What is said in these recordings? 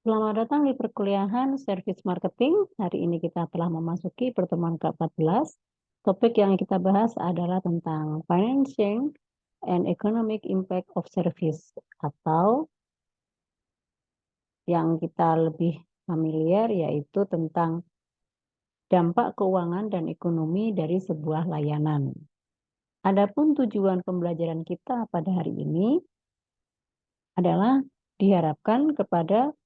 Selamat datang di perkuliahan Service Marketing. Hari ini kita telah memasuki pertemuan ke-14. Topik yang kita bahas adalah tentang Financing and Economic Impact of Service, atau yang kita lebih familiar yaitu tentang dampak keuangan dan ekonomi dari sebuah layanan. Adapun tujuan pembelajaran kita pada hari ini adalah diharapkan kepada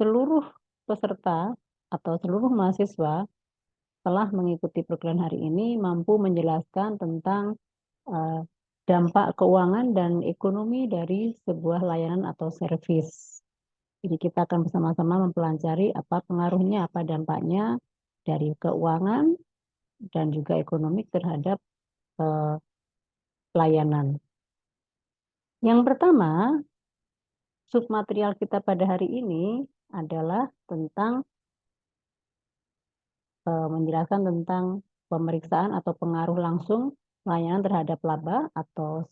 seluruh peserta atau seluruh mahasiswa telah mengikuti program hari ini mampu menjelaskan tentang dampak keuangan dan ekonomi dari sebuah layanan atau servis. Jadi kita akan bersama-sama mempelajari apa pengaruhnya, apa dampaknya dari keuangan dan juga ekonomi terhadap layanan. Yang pertama, submaterial kita pada hari ini adalah tentang menjelaskan tentang pemeriksaan atau pengaruh langsung layanan terhadap laba atau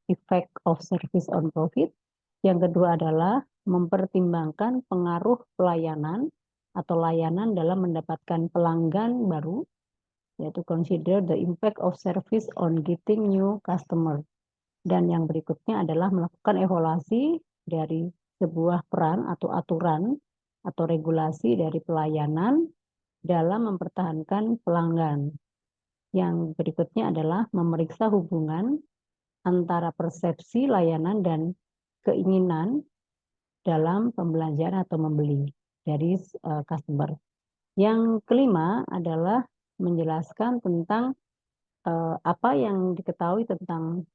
effect of service on profit. Yang kedua adalah mempertimbangkan pengaruh pelayanan atau layanan dalam mendapatkan pelanggan baru, yaitu consider the impact of service on getting new customer. Dan yang berikutnya adalah melakukan evaluasi dari sebuah peran atau aturan atau regulasi dari pelayanan dalam mempertahankan pelanggan. Yang berikutnya adalah memeriksa hubungan antara persepsi layanan dan keinginan dalam pembelajaran atau membeli dari customer. Yang kelima adalah menjelaskan tentang apa yang diketahui tentang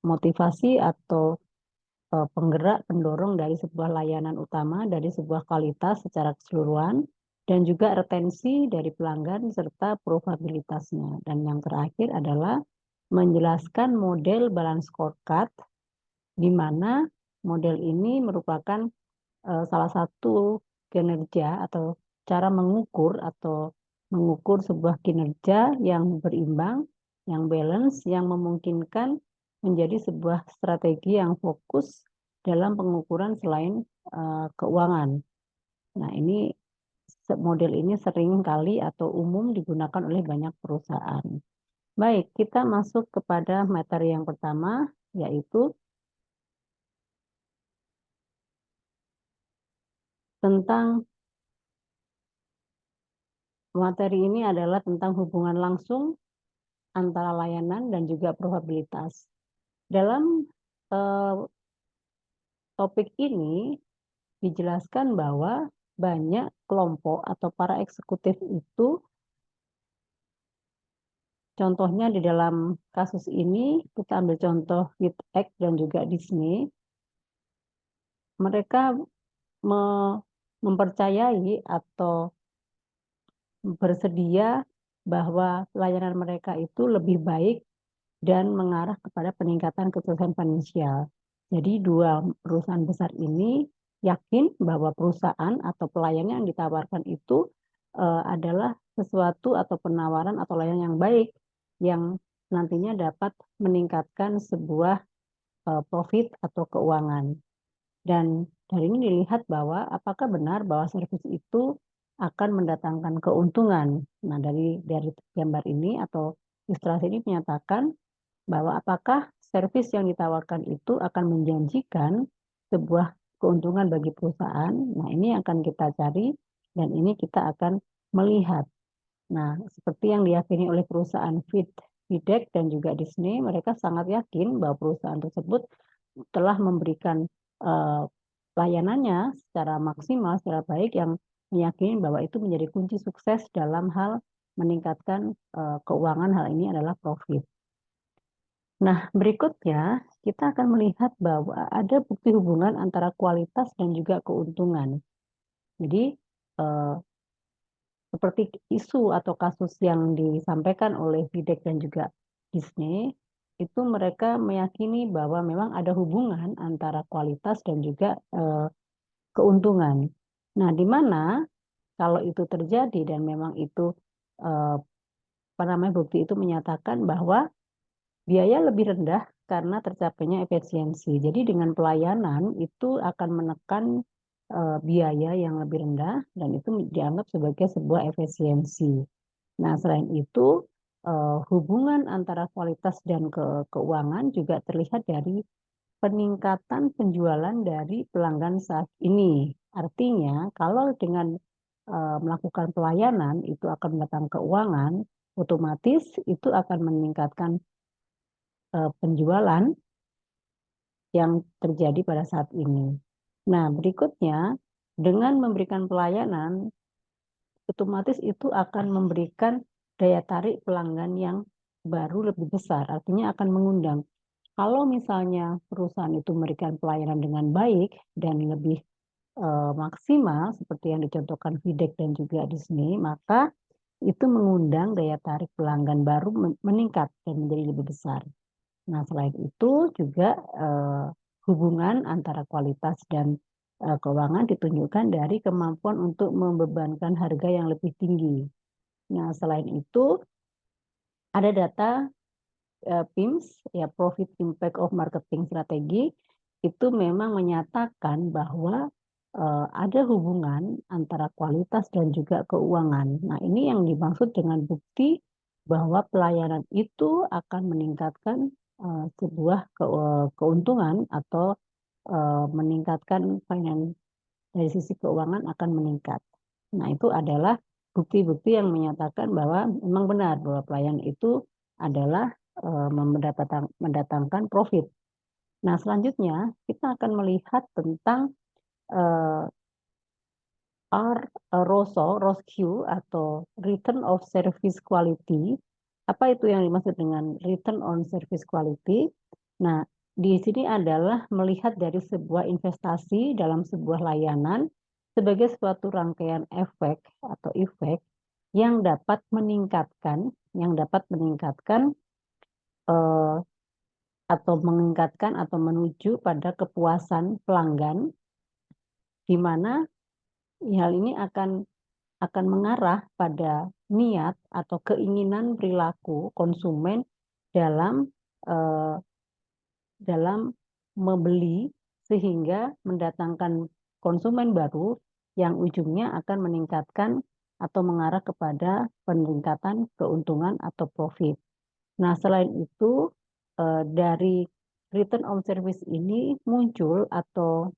motivasi atau penggerak pendorong dari sebuah layanan utama, dari sebuah kualitas secara keseluruhan, dan juga retensi dari pelanggan serta probabilitasnya. Dan yang terakhir adalah menjelaskan model balance scorecard, di mana model ini merupakan salah satu kinerja atau cara mengukur sebuah kinerja yang berimbang, yang balance, yang memungkinkan menjadi sebuah strategi yang fokus dalam pengukuran selain keuangan. Nah, model ini sering kali atau umum digunakan oleh banyak perusahaan. Baik, kita masuk kepada materi yang pertama, yaitu tentang materi ini adalah tentang hubungan langsung antara layanan dan juga probabilitas. Dalam topik ini dijelaskan bahwa banyak kelompok atau para eksekutif itu, contohnya di dalam kasus ini, kita ambil contoh WeTech dan juga Disney, mereka mempercayai atau bersedia bahwa layanan mereka itu lebih baik dan mengarah kepada peningkatan kesuksesan finansial. Jadi dua perusahaan besar ini yakin bahwa perusahaan atau pelayanan yang ditawarkan itu adalah sesuatu atau penawaran atau layanan yang baik yang nantinya dapat meningkatkan sebuah profit atau keuangan. Dan dari ini dilihat bahwa apakah benar bahwa servis itu akan mendatangkan keuntungan. Nah, dari gambar ini atau ilustrasi ini menyatakan bahwa apakah servis yang ditawarkan itu akan menjanjikan sebuah keuntungan bagi perusahaan. Nah, ini akan kita cari dan ini kita akan melihat. Nah, seperti yang diyakini oleh perusahaan WeTech dan juga Disney, mereka sangat yakin bahwa perusahaan tersebut telah memberikan layanannya secara maksimal, secara baik, yang meyakini bahwa itu menjadi kunci sukses dalam hal meningkatkan keuangan. Hal ini adalah profit. Nah, berikutnya kita akan melihat bahwa ada bukti hubungan antara kualitas dan juga keuntungan. Jadi, seperti isu atau kasus yang disampaikan oleh WeTech dan juga Disney, itu mereka meyakini bahwa memang ada hubungan antara kualitas dan juga keuntungan. Nah, di mana kalau itu terjadi dan memang itu bukti itu menyatakan bahwa biaya lebih rendah karena tercapainya efisiensi. Jadi dengan pelayanan itu akan menekan biaya yang lebih rendah dan itu dianggap sebagai sebuah efisiensi. Nah, selain itu hubungan antara kualitas dan keuangan juga terlihat dari peningkatan penjualan dari pelanggan saat ini. Artinya, kalau dengan melakukan pelayanan itu akan mendatangkan keuangan, otomatis itu akan meningkatkan penjualan yang terjadi pada saat ini. Nah, berikutnya, dengan memberikan pelayanan, otomatis itu akan memberikan daya tarik pelanggan yang baru lebih besar, artinya akan mengundang. Kalau misalnya perusahaan itu memberikan pelayanan dengan baik dan lebih maksimal, seperti yang dicontohkan Videk dan juga Disney, maka itu mengundang daya tarik pelanggan baru meningkat dan menjadi lebih besar. Nah, selain itu juga hubungan antara kualitas dan keuangan ditunjukkan dari kemampuan untuk membebankan harga yang lebih tinggi. Nah, selain itu ada data PIMS, ya Profit Impact of Marketing Strategy, itu memang menyatakan bahwa ada hubungan antara kualitas dan juga keuangan. Nah, ini yang dimaksud dengan bukti bahwa pelayanan itu akan meningkatkan sebuah keuntungan atau meningkatkan finance dari sisi keuangan akan meningkat. Nah, itu adalah bukti-bukti yang menyatakan bahwa memang benar bahwa pelayanan itu adalah mendatangkan profit. Nah, selanjutnya kita akan melihat tentang ROSQ atau Return of Service Quality. Apa itu yang dimaksud dengan Return on Service Quality? Nah, di sini adalah melihat dari sebuah investasi dalam sebuah layanan sebagai suatu rangkaian efek atau efek yang dapat meningkatkan atau menuju pada kepuasan pelanggan, di mana hal ini akan mengarah pada niat atau keinginan perilaku konsumen dalam membeli, sehingga mendatangkan konsumen baru yang ujungnya akan meningkatkan atau mengarah kepada peningkatan keuntungan atau profit. Nah, selain itu dari return on service ini muncul atau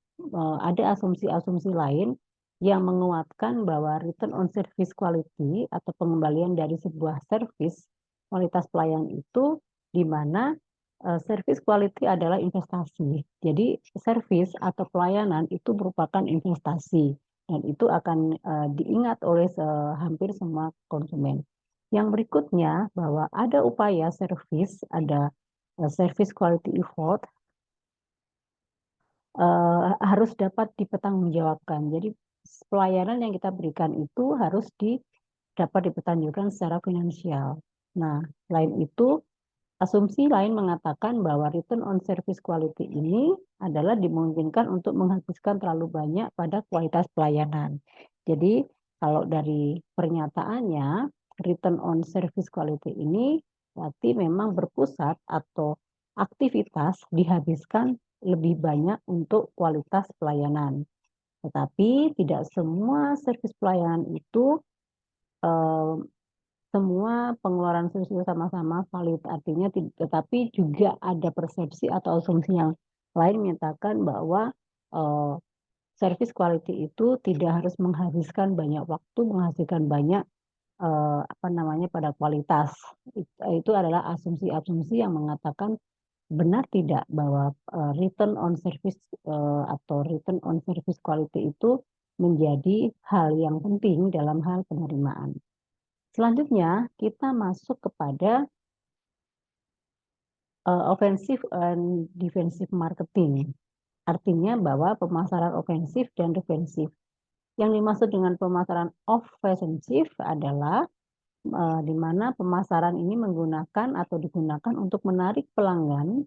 ada asumsi-asumsi lain yang menguatkan bahwa return on service quality atau pengembalian dari sebuah service kualitas pelayanan itu di mana service quality adalah investasi. Jadi service atau pelayanan itu merupakan investasi dan itu akan diingat oleh hampir semua konsumen. Yang berikutnya bahwa ada upaya service, ada service quality effort harus dapat dipertanggungjawabkan. Jadi pelayanan yang kita berikan itu harus dapat dipertanggungjawabkan secara finansial. Nah, selain itu asumsi lain mengatakan bahwa return on service quality ini adalah dimungkinkan untuk menghabiskan terlalu banyak pada kualitas pelayanan. Jadi kalau dari pernyataannya, return on service quality ini berarti memang berpusat atau aktivitas dihabiskan lebih banyak untuk kualitas pelayanan. Tetapi tidak semua service pelayanan itu semua pengeluaran service sama-sama valid, artinya tetapi juga ada persepsi atau asumsi yang lain menyatakan bahwa service quality itu tidak harus menghabiskan banyak waktu, menghasilkan banyak pada kualitas. Itu adalah asumsi-asumsi yang mengatakan benar tidak bahwa return on service atau return on service quality itu menjadi hal yang penting dalam hal penerimaan. Selanjutnya, kita masuk kepada offensive and defensive marketing. Artinya bahwa pemasaran ofensif dan defensif. Yang dimaksud dengan pemasaran offensif adalah di mana pemasaran ini menggunakan atau digunakan untuk menarik pelanggan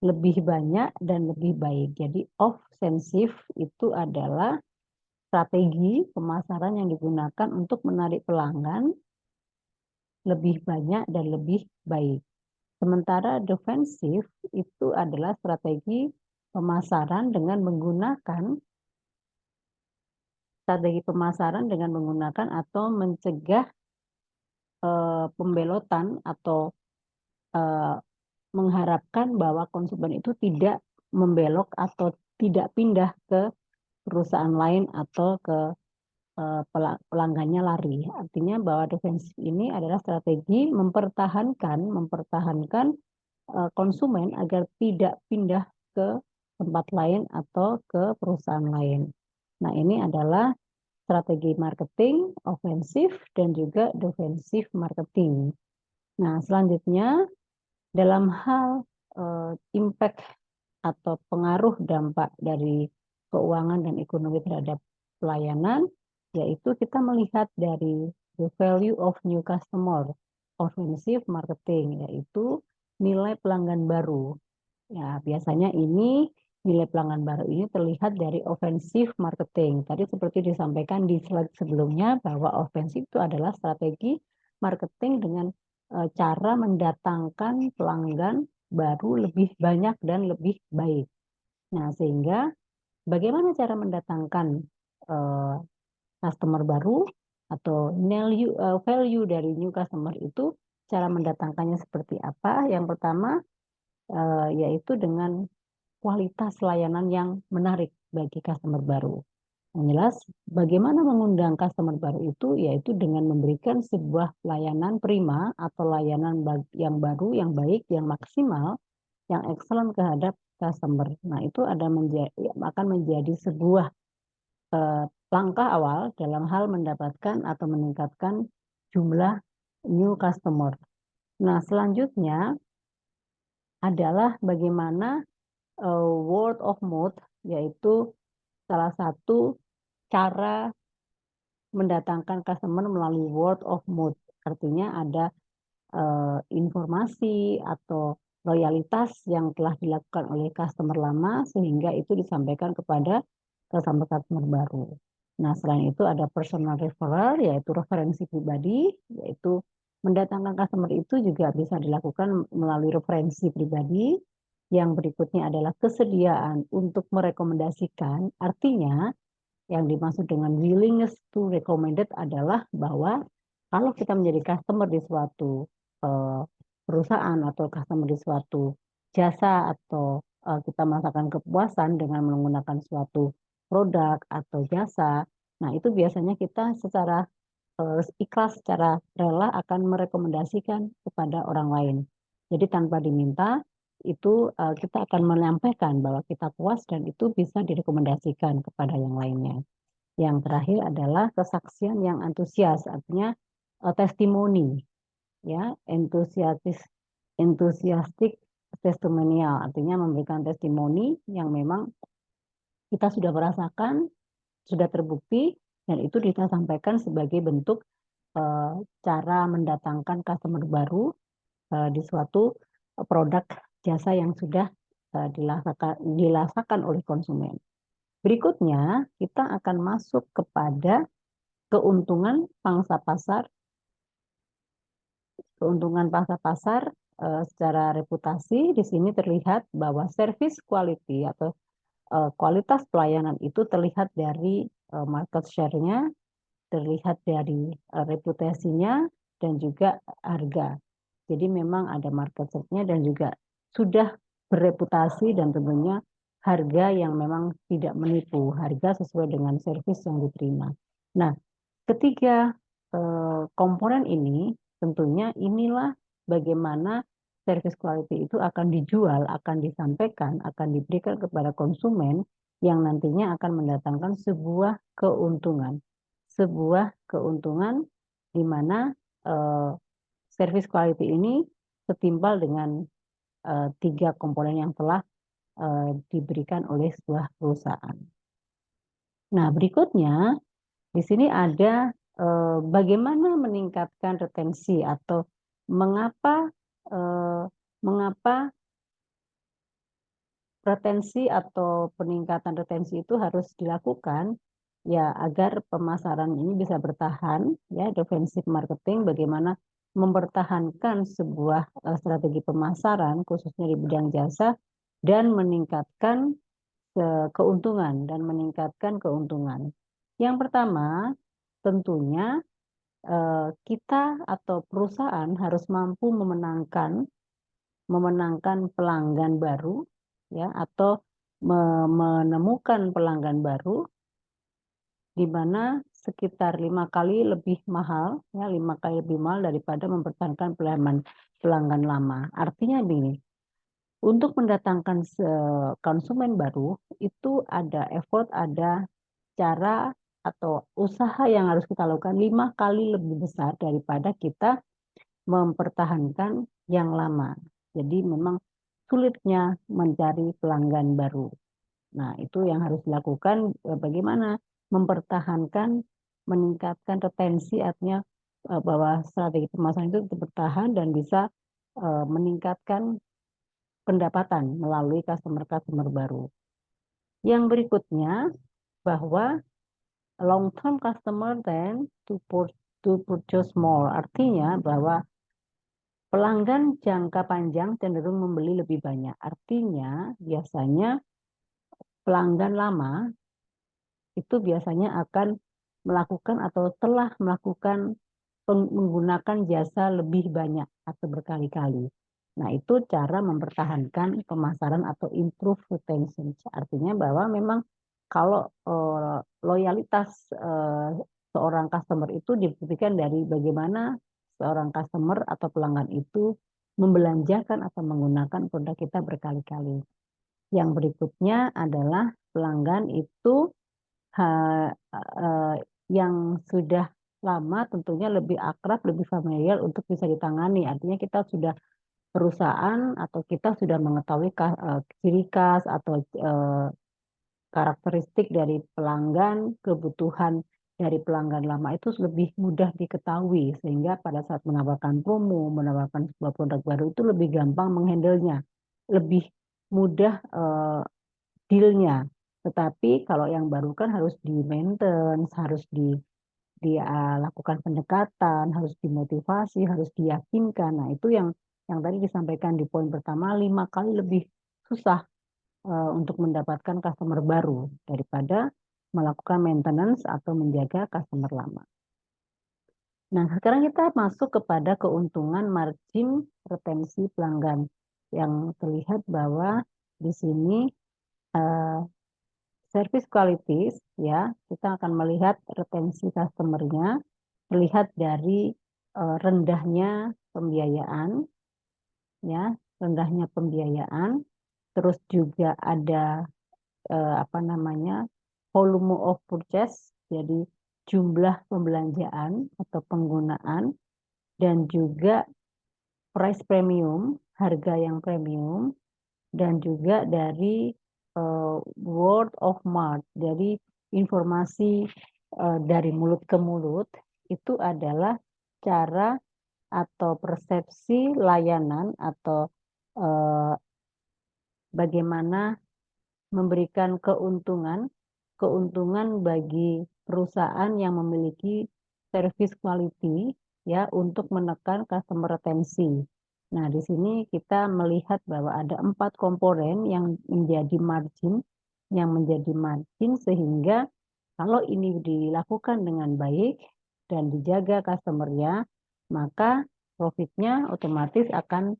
lebih banyak dan lebih baik. Jadi offensif itu adalah strategi pemasaran yang digunakan untuk menarik pelanggan lebih banyak dan lebih baik. Sementara defensif itu adalah strategi pemasaran dengan menggunakan atau mencegah pembelotan atau mengharapkan bahwa konsumen itu tidak membelok atau tidak pindah ke perusahaan lain atau ke pelanggannya lari. Artinya bahwa defensif ini adalah strategi mempertahankan konsumen agar tidak pindah ke tempat lain atau ke perusahaan lain. Nah, ini adalah strategi marketing ofensif dan juga defensif marketing. Nah, selanjutnya dalam hal impact atau pengaruh dampak dari keuangan dan ekonomi terhadap pelayanan, yaitu kita melihat dari the value of new customer, offensive marketing, yaitu nilai pelanggan baru. Ya, biasanya ini nilai pelanggan baru ini terlihat dari offensive marketing. Tadi seperti disampaikan di slide sebelumnya bahwa offensive itu adalah strategi marketing dengan cara mendatangkan pelanggan baru lebih banyak dan lebih baik. Nah, sehingga bagaimana cara mendatangkan customer baru atau value dari new customer itu, cara mendatangkannya seperti apa? Yang pertama yaitu dengan kualitas layanan yang menarik bagi customer baru. Yang jelas, bagaimana mengundang customer baru itu, yaitu dengan memberikan sebuah layanan prima atau layanan yang baru, yang baik, yang maksimal, yang excellent terhadap customer. Nah, itu akan menjadi sebuah langkah awal dalam hal mendapatkan atau meningkatkan jumlah new customer. Nah, selanjutnya adalah bagaimana word of mouth, yaitu salah satu cara mendatangkan customer melalui word of mouth. Artinya ada informasi atau loyalitas yang telah dilakukan oleh customer lama sehingga itu disampaikan kepada customer baru. Nah, selain itu ada personal referral, yaitu referensi pribadi, yaitu mendatangkan customer itu juga bisa dilakukan melalui referensi pribadi. Yang berikutnya adalah kesediaan untuk merekomendasikan, artinya yang dimaksud dengan willingness to recommended adalah bahwa kalau kita menjadi customer di suatu perusahaan atau customer di suatu jasa atau kita merasakan kepuasan dengan menggunakan suatu produk atau jasa, nah itu biasanya kita secara ikhlas, secara rela akan merekomendasikan kepada orang lain. Jadi tanpa diminta, itu kita akan menyampaikan bahwa kita puas dan itu bisa direkomendasikan kepada yang lainnya. Yang terakhir adalah kesaksian yang antusias, artinya testimoni, ya, enthusiastic testimonial, artinya memberikan testimoni yang memang kita sudah merasakan, sudah terbukti, dan itu kita sampaikan sebagai bentuk cara mendatangkan customer baru di suatu produk jasa yang sudah dirasakan oleh konsumen. Berikutnya, kita akan masuk kepada keuntungan pangsa pasar. Keuntungan pangsa pasar secara reputasi di sini terlihat bahwa service quality atau kualitas pelayanan itu terlihat dari market share-nya, terlihat dari reputasinya, dan juga harga. Jadi memang ada market share-nya dan juga sudah bereputasi dan tentunya harga yang memang tidak menipu, harga sesuai dengan servis yang diterima. Nah, ketiga komponen ini tentunya inilah bagaimana service quality itu akan dijual, akan disampaikan, akan diberikan kepada konsumen yang nantinya akan mendatangkan sebuah keuntungan. Sebuah keuntungan di mana service quality ini setimpal dengan tiga komponen yang telah diberikan oleh sebuah perusahaan. Nah, berikutnya di sini ada bagaimana meningkatkan retensi atau mengapa retensi atau peningkatan retensi itu harus dilakukan ya agar pemasaran ini bisa bertahan, ya, defensive marketing, bagaimana mempertahankan sebuah strategi pemasaran khususnya di bidang jasa dan meningkatkan keuntungan dan meningkatkan keuntungan. Yang pertama, tentunya kita atau perusahaan harus mampu memenangkan pelanggan baru, ya, atau menemukan pelanggan baru di mana sekitar 5 kali lebih mahal, ya, 5 kali lebih mahal daripada mempertahankan pelanggan lama. Artinya begini, untuk mendatangkan konsumen baru itu ada effort, ada cara atau usaha yang harus kita lakukan 5 kali lebih besar daripada kita mempertahankan yang lama. Jadi memang sulitnya mencari pelanggan baru. Nah, itu yang harus dilakukan, bagaimana mempertahankan, meningkatkan retensi, artinya bahwa strategi pemasaran itu bertahan dan bisa meningkatkan pendapatan melalui customer baru. Yang berikutnya, bahwa long term customer then to purchase more. Artinya bahwa pelanggan jangka panjang cenderung membeli lebih banyak. Artinya biasanya pelanggan lama itu biasanya akan melakukan atau telah melakukan menggunakan jasa lebih banyak atau berkali-kali. Nah, itu cara mempertahankan pemasaran atau improve retention. Artinya bahwa memang kalau loyalitas seorang customer itu dibuktikan dari bagaimana seorang customer atau pelanggan itu membelanjakan atau menggunakan produk kita berkali-kali. Yang berikutnya adalah pelanggan itu yang sudah lama tentunya lebih akrab, lebih familiar untuk bisa ditangani. Artinya kita sudah perusahaan atau kita sudah mengetahui ciri khas atau karakteristik dari pelanggan, kebutuhan dari pelanggan lama itu lebih mudah diketahui sehingga pada saat menawarkan promo, menawarkan sebuah produk baru itu lebih gampang menghandle-nya, lebih mudah deal-nya. Tetapi kalau yang baru kan harus di-maintenance, harus lakukan pendekatan, harus dimotivasi, harus diyakinkan. Nah, itu yang tadi disampaikan di poin pertama, 5 kali lebih susah untuk mendapatkan customer baru daripada melakukan maintenance atau menjaga customer lama. Nah, sekarang kita masuk kepada keuntungan margin retensi pelanggan. Yang terlihat bahwa di sini service qualities, ya, kita akan melihat retensi customer-nya, terlihat dari rendahnya pembiayaan, ya, rendahnya pembiayaan, terus juga ada volume of purchase, jadi jumlah pembelanjaan atau penggunaan, dan juga price premium, harga yang premium, dan juga dari word of mouth, jadi informasi dari mulut ke mulut itu adalah cara atau persepsi layanan atau bagaimana memberikan keuntungan bagi perusahaan yang memiliki service quality, ya, untuk menekan customer retensi. Nah, di sini kita melihat bahwa ada 4 komponen yang menjadi margin sehingga kalau ini dilakukan dengan baik dan dijaga customer-nya, maka profitnya otomatis akan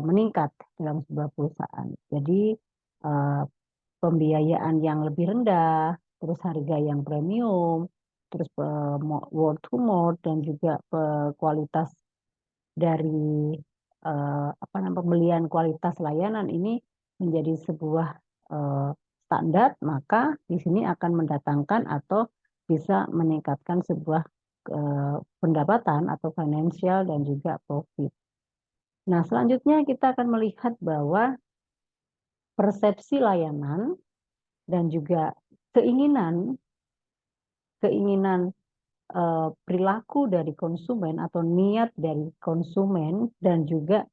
meningkat dalam sebuah perusahaan. Jadi pembiayaan yang lebih rendah, terus harga yang premium, terus word to mouth, dan juga kualitas dari pembelian kualitas layanan ini menjadi sebuah standar, maka di sini akan mendatangkan atau bisa meningkatkan sebuah pendapatan atau financial dan juga profit. Nah, selanjutnya kita akan melihat bahwa persepsi layanan dan juga keinginan perilaku dari konsumen atau niat dari konsumen dan juga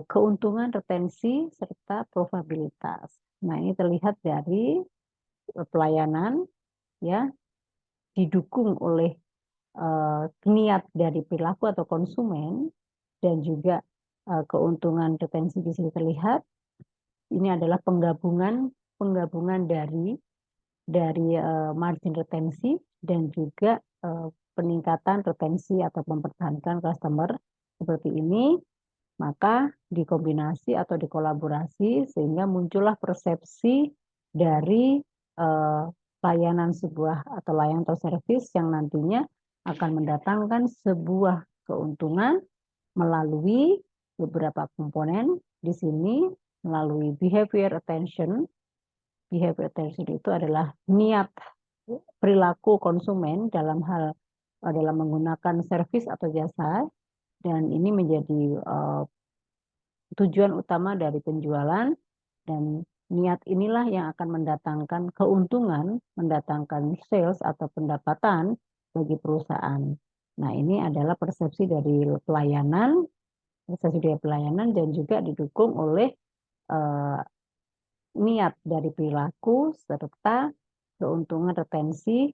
keuntungan retensi serta probabilitas. Nah, ini terlihat dari pelayanan, ya, didukung oleh niat dari perilaku atau konsumen dan juga keuntungan retensi di sini terlihat. Ini adalah penggabungan dari margin retensi dan juga peningkatan retensi atau mempertahankan customer seperti ini, maka dikombinasi atau dikolaborasi sehingga muncullah persepsi dari layanan sebuah atau layanan atau servis yang nantinya akan mendatangkan sebuah keuntungan melalui beberapa komponen di sini, melalui behavior attention. Behavior attention itu adalah niat perilaku konsumen dalam hal dalam menggunakan servis atau jasa, dan ini menjadi tujuan utama dari penjualan, dan niat inilah yang akan mendatangkan keuntungan, mendatangkan sales atau pendapatan bagi perusahaan. Nah, ini adalah persepsi dari pelayanan, dan juga didukung oleh niat dari perilaku serta keuntungan retensi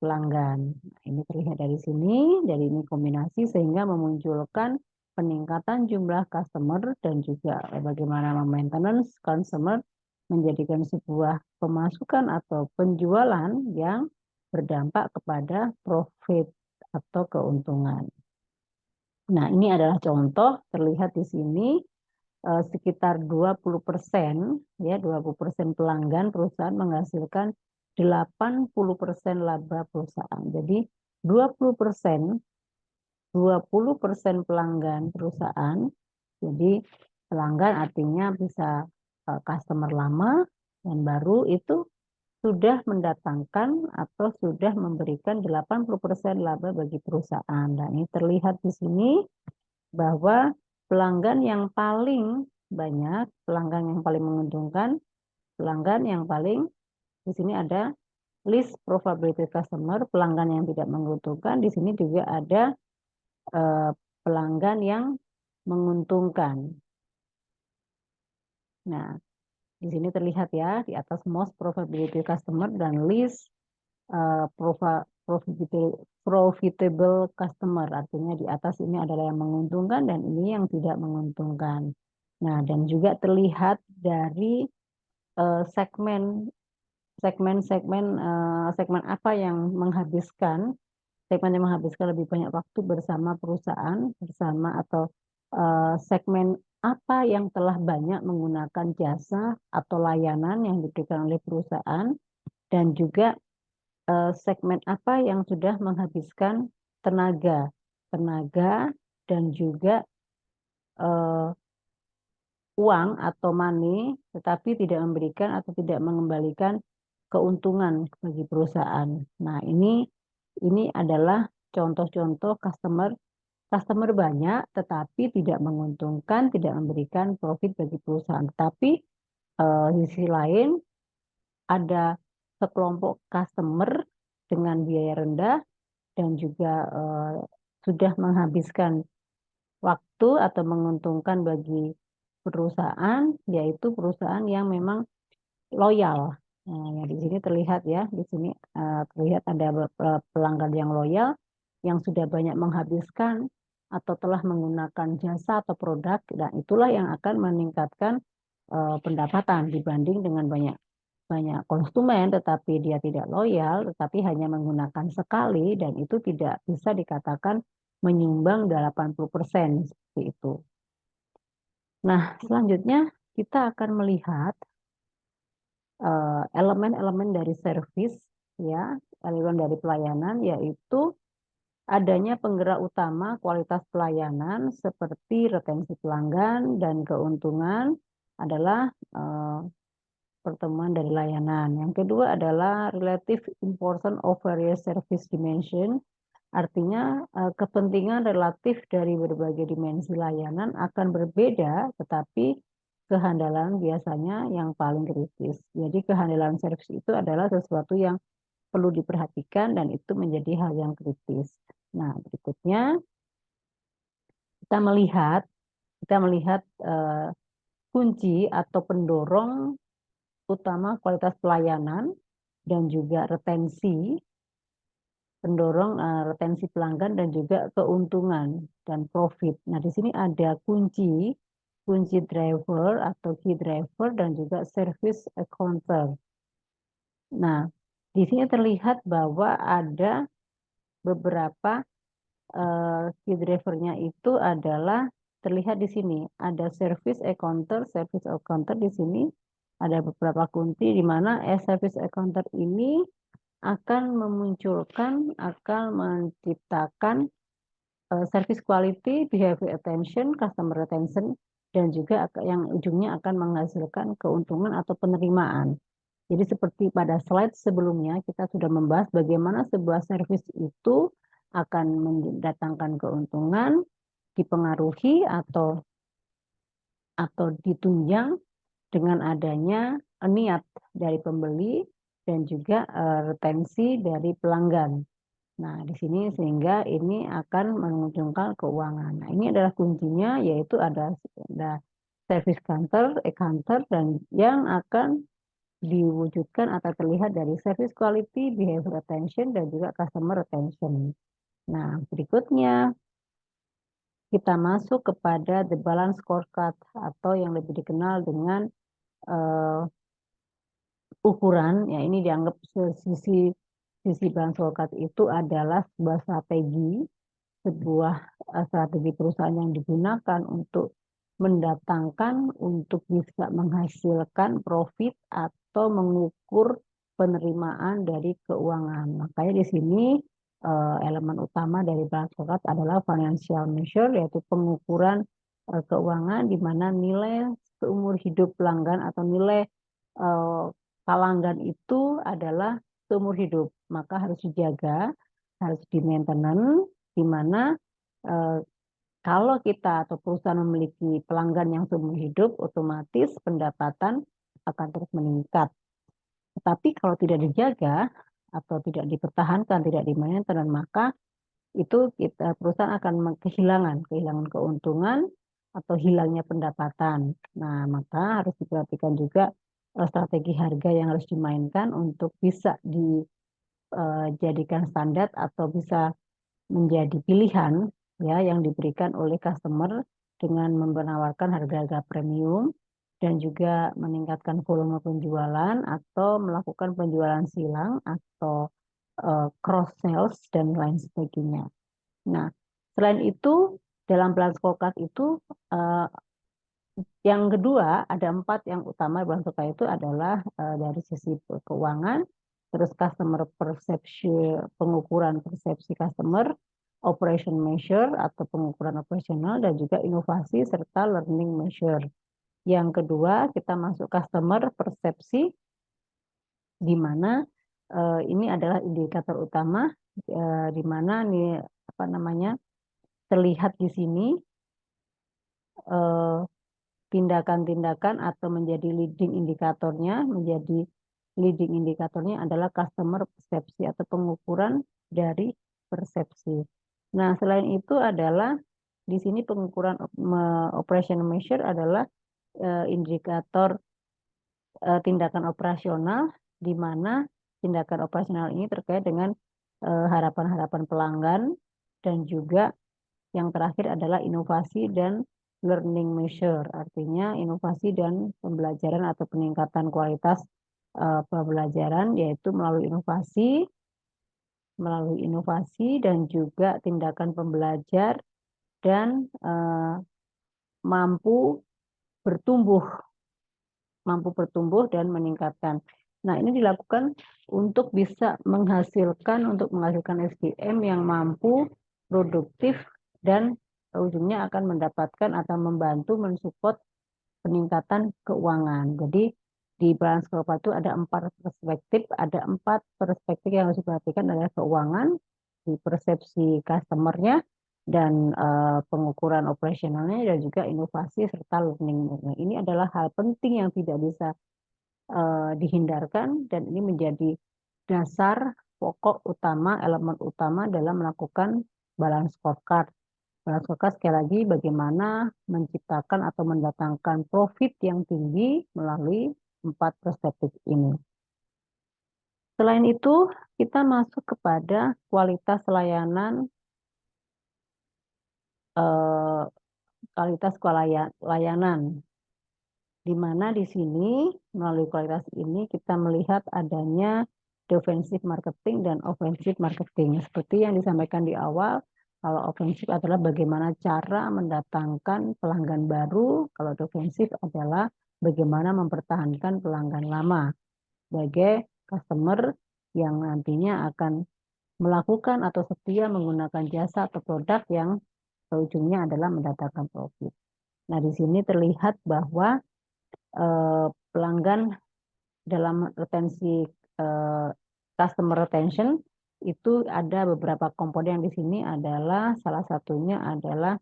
pelanggan. Nah, ini terlihat dari sini, dari ini kombinasi sehingga memunculkan peningkatan jumlah customer dan juga bagaimana maintenance customer menjadikan sebuah pemasukan atau penjualan yang berdampak kepada profit atau keuntungan. Nah, ini adalah contoh terlihat di sini sekitar 20%, ya 20% pelanggan perusahaan menghasilkan 80% laba perusahaan. Jadi 20% pelanggan perusahaan. Jadi pelanggan artinya bisa customer lama dan baru itu sudah mendatangkan atau sudah memberikan 80% laba bagi perusahaan. Dan ini terlihat di sini bahwa pelanggan yang paling banyak, pelanggan yang paling menguntungkan, pelanggan yang paling di sini ada list probability customer, pelanggan yang tidak menguntungkan. Di sini juga ada pelanggan yang menguntungkan. Nah, di sini terlihat ya di atas most probability customer dan least profitable customer, artinya di atas ini adalah yang menguntungkan dan ini yang tidak menguntungkan. Nah, dan juga terlihat dari segmen apa yang menghabiskan lebih banyak waktu bersama perusahaan bersama, atau segmen apa yang telah banyak menggunakan jasa atau layanan yang diberikan oleh perusahaan, dan juga segmen apa yang sudah menghabiskan tenaga dan juga uang atau money, tetapi tidak memberikan atau tidak mengembalikan keuntungan bagi perusahaan. Nah, ini adalah contoh-contoh customer banyak tetapi tidak menguntungkan, tidak memberikan profit bagi perusahaan. Tetapi di sisi lain ada sekelompok customer dengan biaya rendah dan juga sudah menghabiskan waktu atau menguntungkan bagi perusahaan, yaitu perusahaan yang memang loyal. Nah, ya di sini terlihat ya, di sini terlihat ada pelanggan yang loyal yang sudah banyak menghabiskan atau telah menggunakan jasa atau produk, dan itulah yang akan meningkatkan pendapatan dibanding dengan banyak konsumen tetapi dia tidak loyal, tetapi hanya menggunakan sekali, dan itu tidak bisa dikatakan menyumbang 80% seperti itu. Nah, selanjutnya kita akan melihat elemen-elemen dari service, ya, elemen dari pelayanan, yaitu adanya penggerak utama kualitas pelayanan seperti retensi pelanggan dan keuntungan adalah pertemuan dari layanan. Yang kedua adalah relative importance of various service dimension. Artinya kepentingan relatif dari berbagai dimensi layanan akan berbeda, tetapi kehandalan biasanya yang paling kritis. Jadi kehandalan servis itu adalah sesuatu yang perlu diperhatikan dan itu menjadi hal yang kritis. Nah, berikutnya kita melihat kunci atau pendorong utama kualitas pelayanan dan juga retensi pendorong retensi pelanggan dan juga keuntungan dan profit. Nah, di sini ada kunci driver atau key driver dan juga service counter. Nah, di sini terlihat bahwa ada beberapa key drivernya itu adalah terlihat di sini. Ada service counter di sini ada beberapa kunci di mana service counter ini akan menciptakan service quality, behavior attention, customer retention, dan juga yang ujungnya akan menghasilkan keuntungan atau penerimaan. Jadi seperti pada slide sebelumnya kita sudah membahas bagaimana sebuah service itu akan mendatangkan keuntungan, dipengaruhi atau ditunjang dengan adanya niat dari pembeli dan juga retensi dari pelanggan. Nah, di sini sehingga ini akan menguntungkan keuangan. Nah, ini adalah kuncinya, yaitu ada service counter, counter, dan yang akan diwujudkan atau terlihat dari service quality, behavior attention, dan juga customer retention. Nah, berikutnya kita masuk kepada the balance scorecard atau yang lebih dikenal dengan ukuran, ya ini dianggap sisi balance scorecard itu adalah sebuah strategi perusahaan yang digunakan untuk mendatangkan untuk bisa menghasilkan profit atau mengukur penerimaan dari keuangan. Makanya di sini elemen utama dari balance scorecard adalah financial measure, yaitu pengukuran keuangan di mana nilai seumur hidup pelanggan atau nilai pelanggan itu adalah seumur hidup, maka harus dijaga, harus di-maintenance, di mana kalau kita atau perusahaan memiliki pelanggan yang seumur hidup, otomatis pendapatan akan terus meningkat. Tetapi kalau tidak dijaga atau tidak dipertahankan, tidak di-maintenance, maka itu perusahaan akan kehilangan keuntungan atau hilangnya pendapatan. Nah, maka harus diperhatikan juga strategi harga yang harus dimainkan untuk bisa dijadikan standar atau bisa menjadi pilihan ya yang diberikan oleh customer dengan menawarkan harga-harga premium dan juga meningkatkan volume penjualan atau melakukan penjualan silang atau cross sales dan lain sebagainya. Nah, selain itu dalam balance scorecard itu yang kedua ada 4 yang utama balance scorecard itu adalah dari sisi keuangan, terus customer persepsi, pengukuran persepsi customer, operation measure atau pengukuran operasional, dan juga inovasi serta learning measure. Yang kedua kita masuk customer persepsi, di mana ini adalah indikator utama di mana nih apa namanya terlihat di sini tindakan-tindakan atau menjadi leading indikatornya adalah customer persepsi atau pengukuran dari persepsi. Nah, selain itu adalah di sini pengukuran operation measure adalah indikator tindakan operasional, di mana tindakan operasional ini terkait dengan harapan-harapan pelanggan, dan juga yang terakhir adalah inovasi dan learning measure, artinya inovasi dan pembelajaran atau peningkatan kualitas pembelajaran, yaitu melalui inovasi dan juga tindakan pembelajar dan mampu bertumbuh dan meningkatkan. Nah, ini dilakukan untuk bisa menghasilkan SDM yang mampu, produktif, dan ujungnya akan mendapatkan atau membantu mensupport peningkatan keuangan. Jadi di balance scorecard itu ada 4 perspektif yang harus diperhatikan, adalah keuangan, di persepsi customer-nya, dan pengukuran operasionalnya, dan juga inovasi serta learning. Ini adalah hal penting yang tidak bisa dihindarkan, dan ini menjadi dasar pokok utama, elemen utama dalam melakukan balance scorecard. Balance scorecard sekali lagi bagaimana menciptakan atau mendatangkan profit yang tinggi melalui 4 perspektif ini. Selain itu, kita masuk kepada kualitas layanan, kualitas layanan, di mana di sini melalui kualitas ini kita melihat adanya defensive marketing dan offensive marketing. Seperti yang disampaikan di awal, kalau offensive adalah bagaimana cara mendatangkan pelanggan baru, kalau defensive adalah bagaimana mempertahankan pelanggan lama sebagai customer yang nantinya akan melakukan atau setia menggunakan jasa atau produk yang ujungnya adalah mendatangkan profit. Nah, di sini terlihat bahwa pelanggan dalam retensi customer retention itu ada beberapa komponen yang di sini adalah salah satunya adalah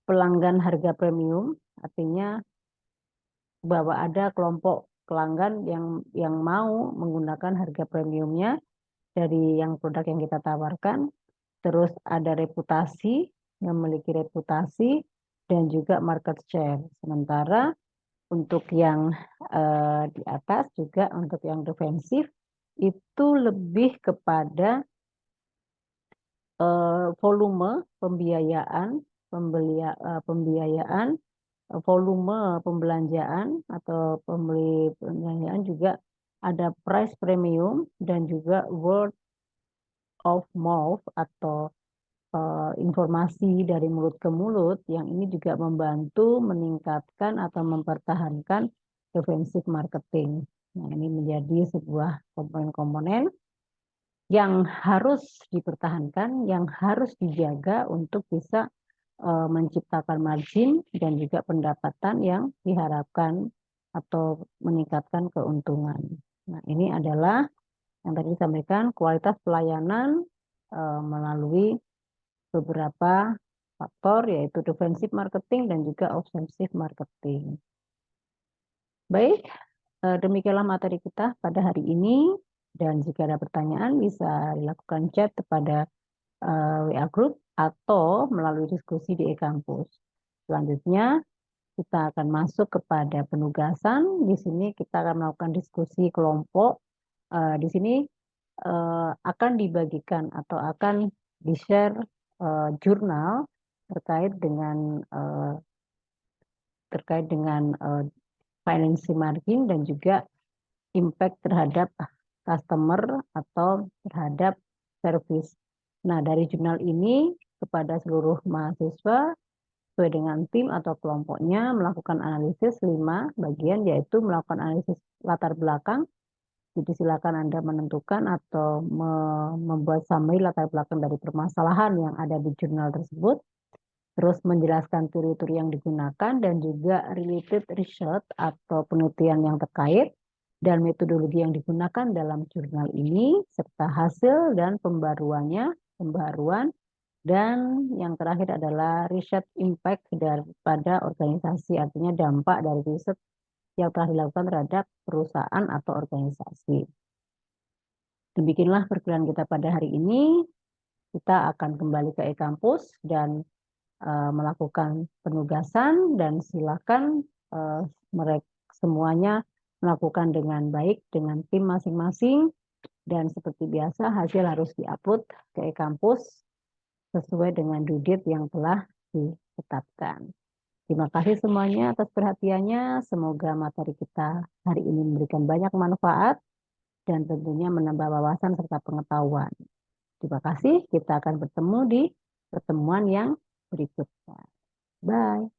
pelanggan harga premium, artinya bahwa ada kelompok pelanggan yang mau menggunakan harga premiumnya dari yang produk yang kita tawarkan. Terus ada reputasi, yang memiliki reputasi, dan juga market share. Sementara untuk yang di atas juga untuk yang defensif itu lebih kepada volume pembiayaan, volume pembelanjaan atau pembelanjaan juga ada price premium dan juga word of mouth atau informasi dari mulut ke mulut yang ini juga membantu meningkatkan atau mempertahankan defensive marketing. Nah, ini menjadi sebuah komponen-komponen yang harus dipertahankan, yang harus dijaga untuk bisa menciptakan margin dan juga pendapatan yang diharapkan atau meningkatkan keuntungan. Nah, ini adalah yang tadi disampaikan kualitas pelayanan melalui beberapa faktor yaitu defensive marketing dan juga offensive marketing. Baik, demikianlah materi kita pada hari ini dan jika ada pertanyaan bisa dilakukan chat kepada WA Group atau melalui diskusi di e-kampus. Selanjutnya kita akan masuk kepada penugasan. Di sini kita akan melakukan diskusi kelompok. Di sini akan dibagikan atau akan di-share jurnal terkait dengan financial margin dan juga impact terhadap customer atau terhadap service. Nah, dari jurnal ini kepada seluruh mahasiswa sesuai dengan tim atau kelompoknya melakukan analisis 5 bagian, yaitu melakukan analisis latar belakang. Jadi silakan Anda menentukan atau membuat summary latar belakang dari permasalahan yang ada di jurnal tersebut. Terus menjelaskan teori-teori yang digunakan dan juga related research atau penelitian yang terkait dan metodologi yang digunakan dalam jurnal ini serta hasil dan pembaruan, dan yang terakhir adalah riset impact daripada organisasi, artinya dampak dari riset yang telah dilakukan terhadap perusahaan atau organisasi. Demikianlah perkuliahan kita pada hari ini. Kita akan kembali ke e-kampus dan melakukan penugasan dan silakan mereka semuanya melakukan dengan baik dengan tim masing-masing dan seperti biasa hasil harus diupload ke e-kampus sesuai dengan due date yang telah ditetapkan. Terima kasih semuanya atas perhatiannya. Semoga materi kita hari ini memberikan banyak manfaat dan tentunya menambah wawasan serta pengetahuan. Terima kasih. Kita akan bertemu di pertemuan yang berikutnya. Bye.